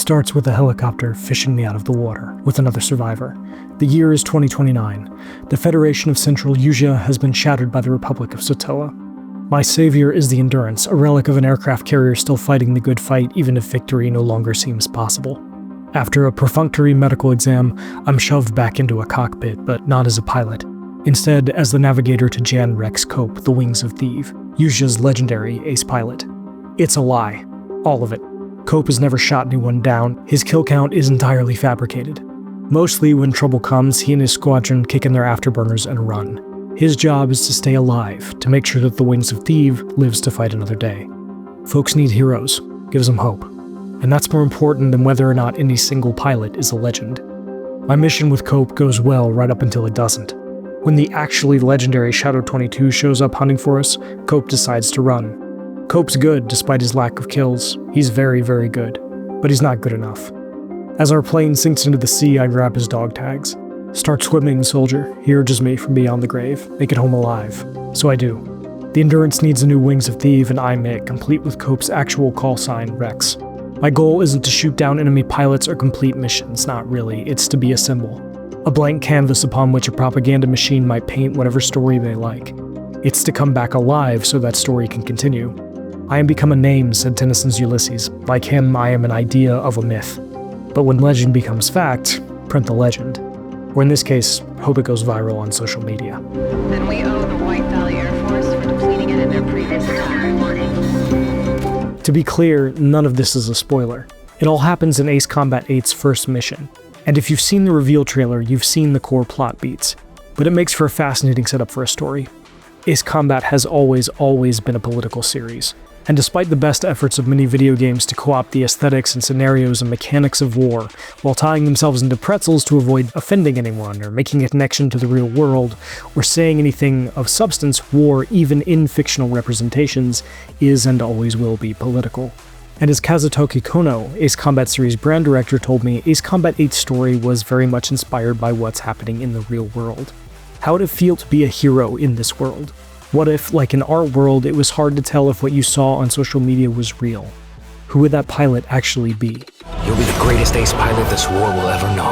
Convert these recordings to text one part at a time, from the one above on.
starts with a helicopter fishing me out of the water, with another survivor. The year is 2029. The Federation of Central Eurasia has been shattered by the Republic of Sotoa. My savior is the Endurance, a relic of an aircraft carrier still fighting the good fight even if victory no longer seems possible. After a perfunctory medical exam, I'm shoved back into a cockpit, but not as a pilot. Instead, as the navigator to Jan Rex Cope, the Wings of Theve, Eurasia's legendary ace pilot. It's a lie. All of it. Cope has never shot anyone down. His kill count is entirely fabricated. Mostly when trouble comes, he and his squadron kick in their afterburners and run. His job is to stay alive, to make sure that the Wings of Theve lives to fight another day. Folks need heroes. Gives them hope. And that's more important than whether or not any single pilot is a legend. My mission with Cope goes well right up until it doesn't. When the actually legendary Shadow 22 shows up hunting for us, Cope decides to run. Cope's good despite his lack of kills. He's very, very good. But he's not good enough. As our plane sinks into the sea, I grab his dog tags. Start swimming, soldier. He urges me from beyond the grave. Make it home alive. So I do. The Endurance needs a new Wings of Theve, and I'm it, complete with Cope's actual call sign, Rex. My goal isn't to shoot down enemy pilots or complete missions, not really. It's to be a symbol. A blank canvas upon which a propaganda machine might paint whatever story they like. It's to come back alive so that story can continue. I am become a name, said Tennyson's Ulysses. Like him, I am an idea of a myth. But when legend becomes fact, print the legend. Or in this case, hope it goes viral on social media. Then we owe the White Valley Air Force for depleting it in their previous attack. To be clear, none of this is a spoiler. It all happens in Ace Combat 8's first mission. And if you've seen the reveal trailer, you've seen the core plot beats. But it makes for a fascinating setup for a story. Ace Combat has always been a political series. And despite the best efforts of many video games to co-opt the aesthetics and scenarios and mechanics of war, while tying themselves into pretzels to avoid offending anyone or making a connection to the real world, or saying anything of substance, war, even in fictional representations, is and always will be political. And as Kazutoki Kono, Ace Combat series brand director, told me, Ace Combat 8's story was very much inspired by what's happening in the real world. How would it feel to be a hero in this world? What if, like in our world, it was hard to tell if what you saw on social media was real? Who would that pilot actually be? You'll be the greatest ace pilot this war will ever know.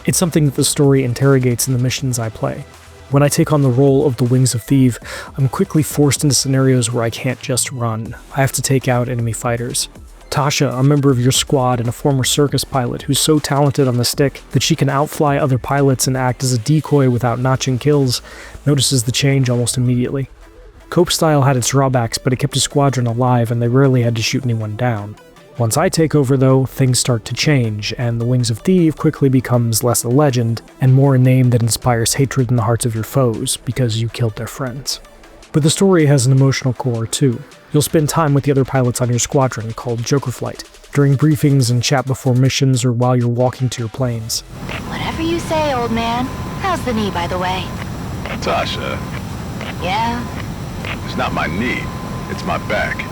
It's something that the story interrogates in the missions I play. When I take on the role of the Wings of Theve, I'm quickly forced into scenarios where I can't just run. I have to take out enemy fighters. Tasha, a member of your squad and a former circus pilot who's so talented on the stick that she can outfly other pilots and act as a decoy without notching kills, notices the change almost immediately. Cope's style had its drawbacks, but it kept his squadron alive and they rarely had to shoot anyone down. Once I take over though, things start to change, and the Wings of Theve quickly becomes less a legend and more a name that inspires hatred in the hearts of your foes because you killed their friends. But the story has an emotional core too. You'll spend time with the other pilots on your squadron, called Joker Flight, during briefings and chat before missions or while you're walking to your planes. Whatever you say, old man. How's the knee, by the way? Tasha. Yeah? It's not my knee, it's my back.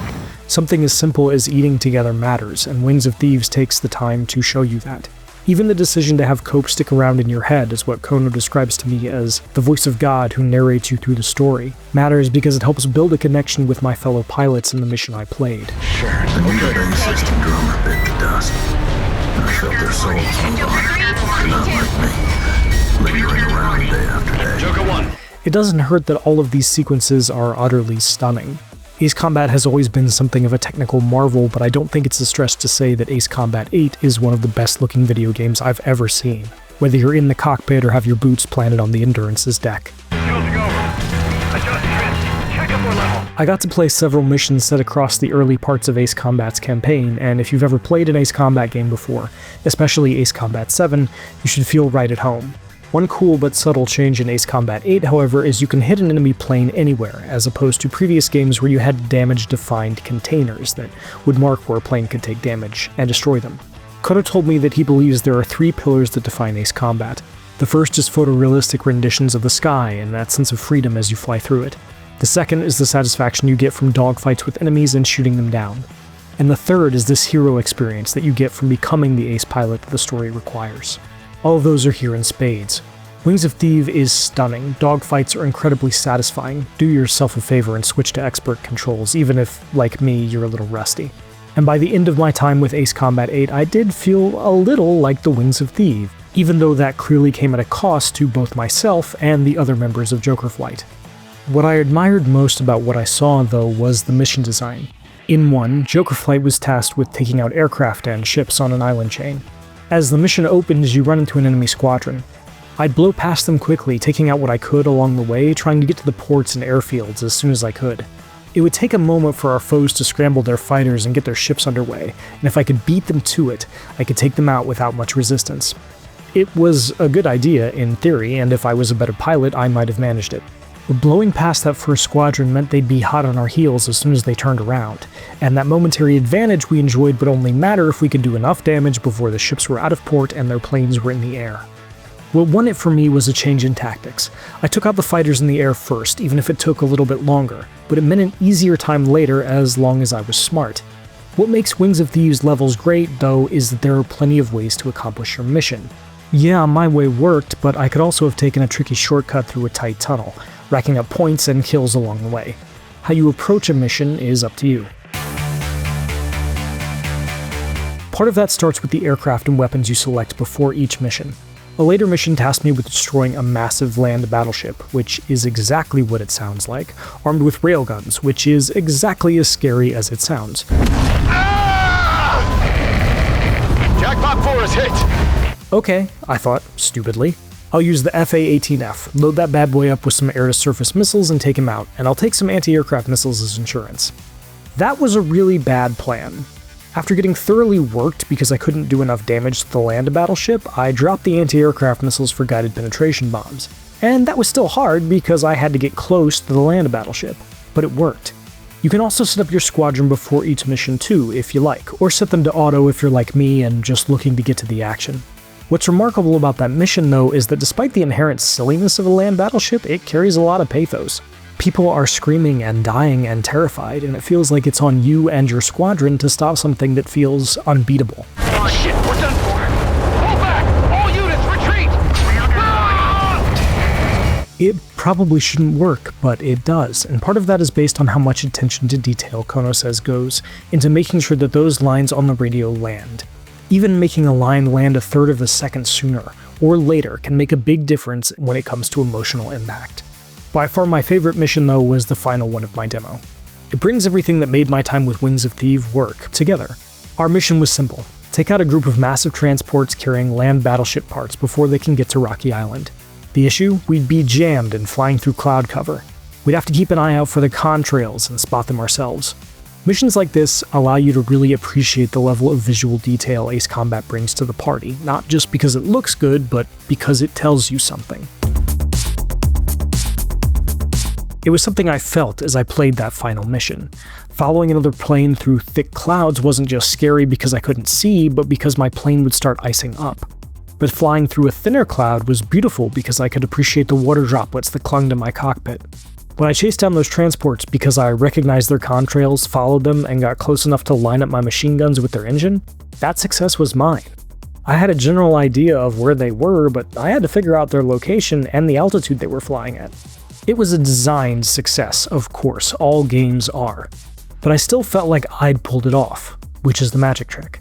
Something as simple as eating together matters, and Wings of Thieves takes the time to show you that. Even the decision to have Cope stick around in your head is what Kono describes to me as the voice of God who narrates you through the story, matters because it helps build a connection with my fellow pilots in the mission I played. Sure. The new system drummer bit to dust. I felt their souls move on. Not like me, lingering around day after day. Joker 1. It doesn't hurt that all of these sequences are utterly stunning. Ace Combat has always been something of a technical marvel, but I don't think it's a stretch to say that Ace Combat 8 is one of the best looking video games I've ever seen, whether you're in the cockpit or have your boots planted on the Endurance's deck. I got to play several missions set across the early parts of Ace Combat's campaign, and if you've ever played an Ace Combat game before, especially Ace Combat 7, you should feel right at home. One cool but subtle change in Ace Combat 8, however, is you can hit an enemy plane anywhere, as opposed to previous games where you had damage-defined containers that would mark where a plane could take damage and destroy them. Kono told me that he believes there are 3 pillars that define Ace Combat. The first is photorealistic renditions of the sky and that sense of freedom as you fly through it. The second is the satisfaction you get from dogfights with enemies and shooting them down. And the third is this hero experience that you get from becoming the ace pilot that the story requires. All of those are here in spades. Wings of Theve is stunning, dogfights are incredibly satisfying, do yourself a favor and switch to expert controls, even if, like me, you're a little rusty. And by the end of my time with Ace Combat 8, I did feel a little like the Wings of Theve, even though that clearly came at a cost to both myself and the other members of Joker Flight. What I admired most about what I saw, though, was the mission design. In 1, Joker Flight was tasked with taking out aircraft and ships on an island chain. As the mission opens, you run into an enemy squadron. I'd blow past them quickly, taking out what I could along the way, trying to get to the ports and airfields as soon as I could. It would take a moment for our foes to scramble their fighters and get their ships underway, and if I could beat them to it, I could take them out without much resistance. It was a good idea, in theory, and if I was a better pilot, I might have managed it. But blowing past that first squadron meant they'd be hot on our heels as soon as they turned around, and that momentary advantage we enjoyed would only matter if we could do enough damage before the ships were out of port and their planes were in the air. What won it for me was a change in tactics. I took out the fighters in the air first, even if it took a little bit longer, but it meant an easier time later as long as I was smart. What makes Wings of Theve's levels great, though, is that there are plenty of ways to accomplish your mission. Yeah, my way worked, but I could also have taken a tricky shortcut through a tight tunnel, racking up points and kills along the way. How you approach a mission is up to you. Part of that starts with the aircraft and weapons you select before each mission. A later mission tasked me with destroying a massive land battleship, which is exactly what it sounds like, armed with railguns, which is exactly as scary as it sounds. Ah! Jackpot 4 is hit! Okay, I thought, stupidly. I'll use the FA-18F, load that bad boy up with some air-to-surface missiles and take him out, and I'll take some anti-aircraft missiles as insurance. That was a really bad plan. After getting thoroughly worked because I couldn't do enough damage to the land battleship, I dropped the anti-aircraft missiles for guided penetration bombs. And that was still hard because I had to get close to the land battleship, but it worked. You can also set up your squadron before each mission too, if you like, or set them to auto if you're like me and just looking to get to the action. What's remarkable about that mission, though, is that despite the inherent silliness of a land battleship, it carries a lot of pathos. People are screaming and dying and terrified, and it feels like it's on you and your squadron to stop something that feels unbeatable. Oh shit, we're done for! Pull back! All units, retreat! It probably shouldn't work, but it does, and part of that is based on how much attention to detail Kono says goes into making sure that those lines on the radio land. Even making a line land a third of a second sooner or later can make a big difference when it comes to emotional impact. By far my favorite mission, though, was the final one of my demo. It brings everything that made my time with Wings of Theve work together. Our mission was simple: take out a group of massive transports carrying land battleship parts before they can get to Rocky Island. The issue? We'd be jammed and flying through cloud cover. We'd have to keep an eye out for the contrails and spot them ourselves. Missions like this allow you to really appreciate the level of visual detail Ace Combat brings to the party, not just because it looks good, but because it tells you something. It was something I felt as I played that final mission. Following another plane through thick clouds wasn't just scary because I couldn't see, but because my plane would start icing up. But flying through a thinner cloud was beautiful because I could appreciate the water droplets that clung to my cockpit. When I chased down those transports because I recognized their contrails, followed them, and got close enough to line up my machine guns with their engine, that success was mine. I had a general idea of where they were, but I had to figure out their location and the altitude they were flying at. It was a designed success, of course, all games are. But I still felt like I'd pulled it off, which is the magic trick.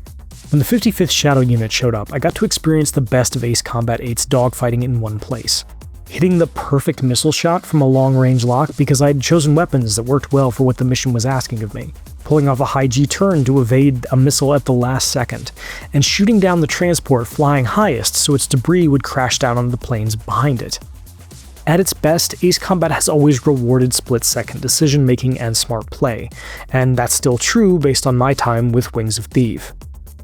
When the 55th Shadow Unit showed up, I got to experience the best of Ace Combat 8's dogfighting in one place. Hitting the perfect missile shot from a long-range lock because I'd chosen weapons that worked well for what the mission was asking of me, pulling off a high G turn to evade a missile at the last second, and shooting down the transport flying highest so its debris would crash down on the planes behind it. At its best, Ace Combat has always rewarded split-second decision-making and smart play, and that's still true based on my time with Wings of Theve.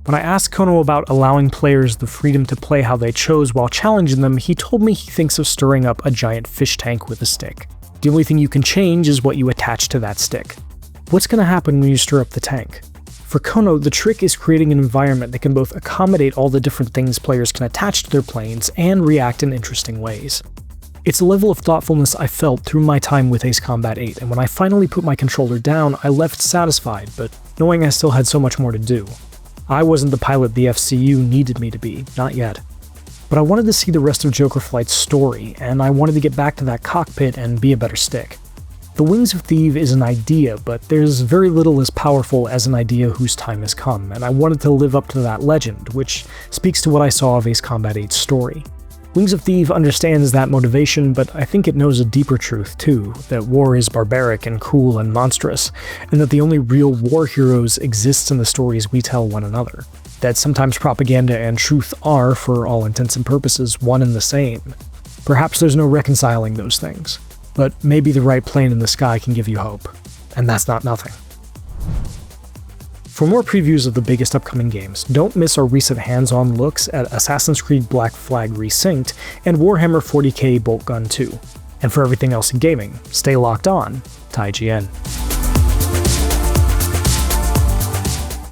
When I asked Kono about allowing players the freedom to play how they chose while challenging them, he told me he thinks of stirring up a giant fish tank with a stick. The only thing you can change is what you attach to that stick. What's going to happen when you stir up the tank? For Kono, the trick is creating an environment that can both accommodate all the different things players can attach to their planes and react in interesting ways. It's a level of thoughtfulness I felt through my time with Ace Combat 8, and when I finally put my controller down, I left satisfied, but knowing I still had so much more to do. I wasn't the pilot the FCU needed me to be, not yet. But I wanted to see the rest of Joker Flight's story, and I wanted to get back to that cockpit and be a better stick. The Wings of Theve is an idea, but there's very little as powerful as an idea whose time has come, and I wanted to live up to that legend, which speaks to what I saw of Ace Combat 8's story. Wings of Theve understands that motivation, but I think it knows a deeper truth too, that war is barbaric and cruel and monstrous, and that the only real war heroes exist in the stories we tell one another. That sometimes propaganda and truth are, for all intents and purposes, one and the same. Perhaps there's no reconciling those things, but maybe the right plane in the sky can give you hope, and that's not nothing. For more previews of the biggest upcoming games, don't miss our recent hands-on looks at Assassin's Creed Black Flag Resynced and Warhammer 40k Bolt Gun 2. And for everything else in gaming, stay locked on to IGN.